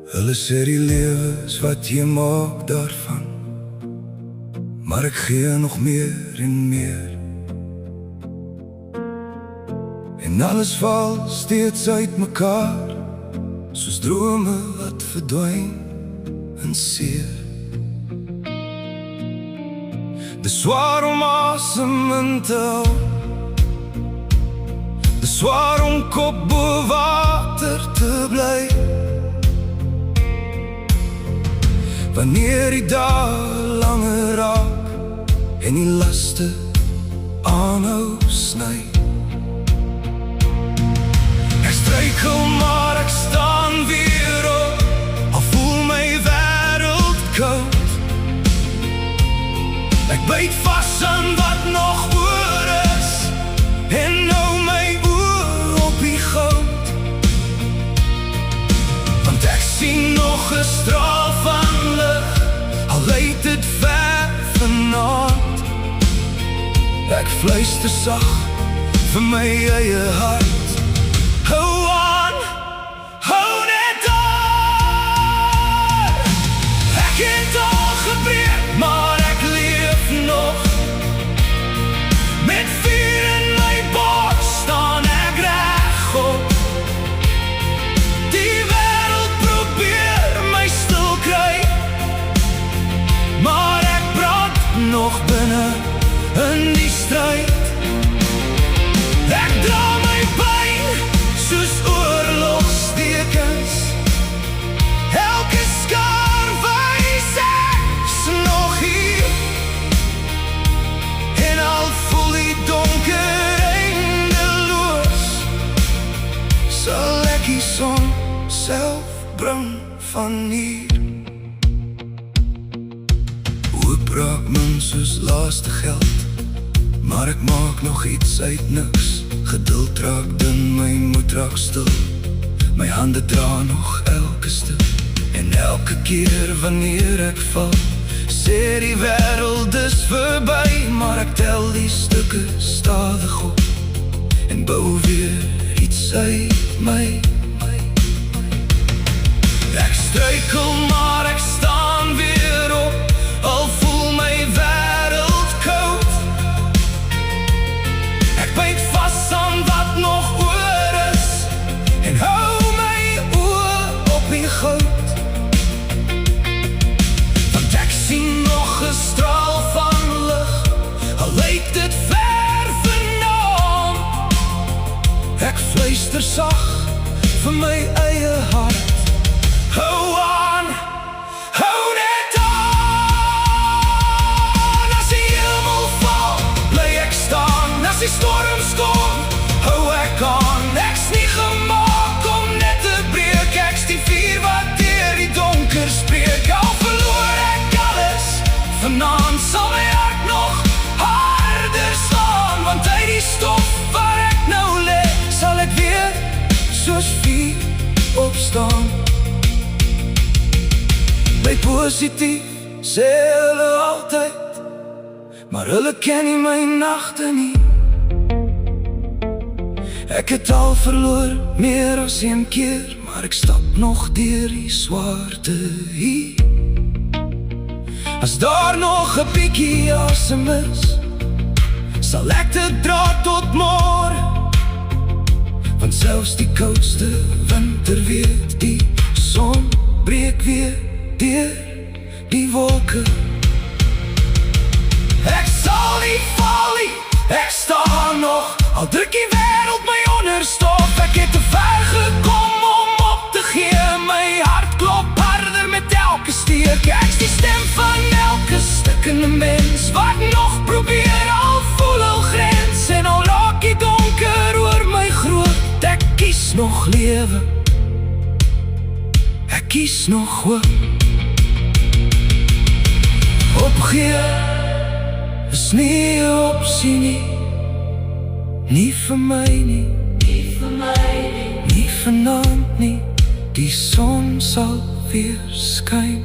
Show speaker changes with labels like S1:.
S1: Hulle sê die lewe is wat jy maak daarvan, maar ek gee nog meer en meer. En alles val steeds uit mekaar, soos drome wat verdwyn in seer. Dis swaar om asem in te hou, dis swaar om kop bo water te bly, wanneer die dae langer raak en die laste aanhou sny. Ek struikel maar ek staan weer op, al voel my wêreld koud. Ek byt vas aan wat nog oor is en hou my oor op die goud, want ek sien nog 'n straal van lig, al lyk dit ver vanaand. Ek fluister sag vir my eie hart, hou aan, hou net aan. Ek het al gebreek, maar ek leef nog. Met vuur in my bors staan ek regop. Die wêreld probeer my stil kry, maar ek brand nog binne in die stryd. Ek dra my pyn soos oorlogstekens, elke skaar wys ek's nog hier. En al voel die donker eindeloos, sal ek die son self bring van hier. Hoop raak min soos laaste geld, maar ek maak nog iets uit niks. Geduld raak dun, my moed raak stil, my hande dra nog elke stuk. En elke keer wanneer ek val, sê die wêreld is verby, maar ek tel die stukke stadig op en bou weer iets uit my. Ek struikel maar ek staan weer op, al voel my wêreld koud. Ek byt vas aan wat nog oor is en hou my oor op die goud, want ek sien nog 'n straal van lig, al lyk dit ver vanaand. Ek fluister sag vir my eie hart, hou aan, hou net aan. As die hemel val, bly ek staan, as die storms kom, hou ek aan. Ek's nie gemaak om net te breek, ek's die vuur wat deur die donker spreek. Al verloor ek alles, vanaand sal my hart nog harder slaan, want uit die stof waar ek nou lê, sal ek weer soos vuur opstaan. Bly positief, sê hulle altyd, maar hulle ken nie my nagte nie. Ek het al verloor, meer as een keer, maar ek stap nog deur die swaarte hier. As daar nog 'n bietjie asem is, sal ek dit dra tot môre, want selfs die koudste winter weet, die son breek weer deur die wolke. Ek sal nie val nie, ek staan nog, al druk die wêreld my onderstof. Ek het te ver gekom om op te gee, my hart klop harder met elke steek. Ek's die stem van elke stikkende mens, wat nog probeer, al voel al grens. En al raak die donker oor my groot, ek kies nog lewe, ek kies nog hoop. Opgee is nie 'n opsie nie, nie vir my nie, nie vir my nie, nie vanaand nie. Die son sal weer skyn.